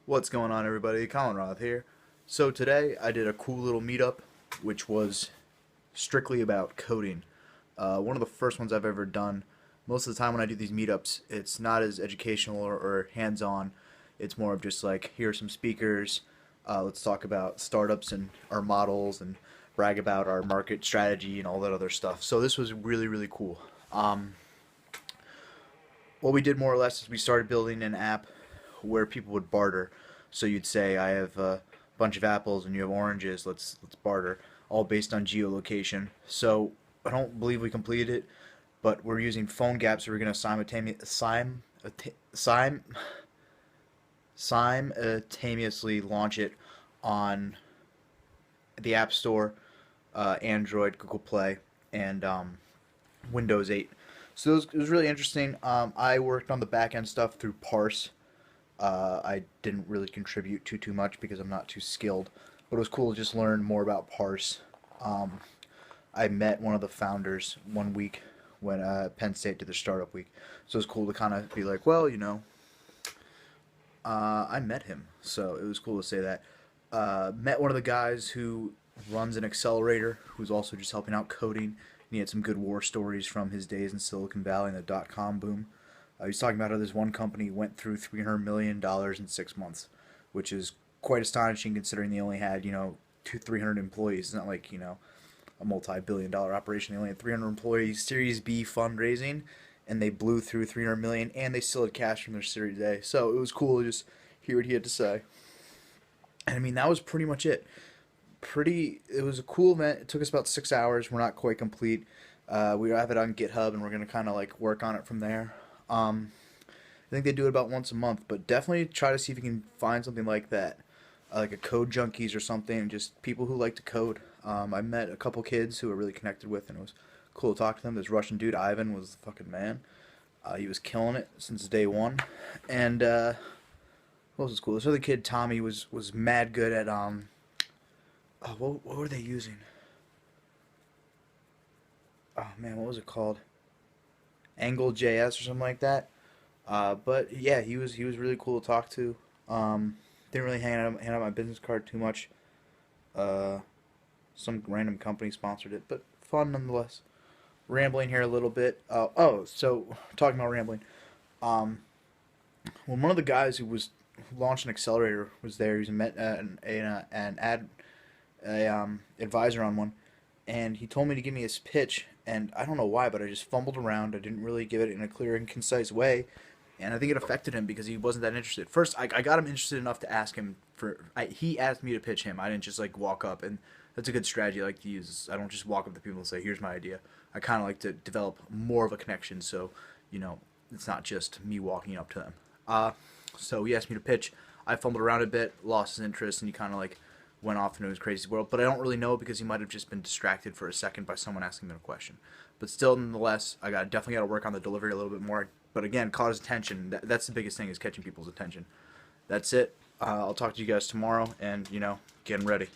What's going on, everybody? Colin Roth here. So today I did a cool little meetup, which was strictly about coding. One of the first ones I've ever done. Most of the time when I do these meetups, it's not as educational or hands-on. It's more of just like, here are some speakers. Let's talk about startups and our models and brag about our market strategy and all that other stuff. So this was really, really cool. What we did more or less is we started building an app where people would barter. So you'd say, I have a bunch of apples and you have oranges. Let's barter, all based on geolocation. So I don't believe we completed it, but we're using PhoneGap, so we're going to simultaneously launch it on the App Store, Android, Google Play, and Windows 8. So it was really interesting. I worked on the back end stuff through Parse. I didn't really contribute too much because I'm not too skilled, but it was cool to just learn more about Parse. Um, I met one of the founders one week when Penn State did their startup week, so it was cool to kind of be like, well, I met him, so it was cool to say that. Met one of the guys who runs an accelerator, who's also just helping out coding. And he had some good war stories from his days in Silicon Valley and the dot-com boom. He was talking about how this one company went through $300 million in 6 months, which is quite astonishing considering they only had, 300 employees. It's not like, a multi-billion-dollar operation. They only had 300 employees, Series B fundraising, and they blew through 300 million, and they still had cash from their Series A. So it was cool to just hear what he had to say. And I mean, that was pretty much it. It was a cool event. It took us about 6 hours. We're not quite complete. We have it on GitHub, and we're gonna kind of like work on it from there. I think they do it about once a month, but definitely try to see if you can find something like that, like a Code Junkies or something, just people who like to code. I met a couple kids who were really connected with, and it was cool to talk to them. This Russian dude, Ivan, was the fucking man. He was killing it since day one, and what else was cool? This other kid, Tommy, was mad good at oh, what were they using? Oh man, what was it called? Angle.js or something like that. But yeah, he was really cool to talk to. Didn't really hand out my business card too much. Uh, some random company sponsored it, but fun nonetheless. Rambling here a little bit. So talking about rambling. Um, when one of the guys who launched an accelerator was there, he was an advisor on one, and he told me to give me his pitch, and I don't know why, but I just fumbled around. I didn't really give it in a clear and concise way, and I think it affected him because he wasn't that interested. First, I got him interested enough to ask him he asked me to pitch him. I didn't just like walk up, and that's a good strategy I like to use. I don't just walk up to people and say, "Here's my idea." I kind of like to develop more of a connection, so you know it's not just me walking up to them. So he asked me to pitch. I fumbled around a bit, lost his interest, and he kind of like went off into his crazy world. But I don't really know because he might have just been distracted for a second by someone asking him a question. But still, nonetheless, definitely got to work on the delivery a little bit more. But again, caught his attention. That's the biggest thing, is catching people's attention. That's it. I'll talk to you guys tomorrow, and getting ready.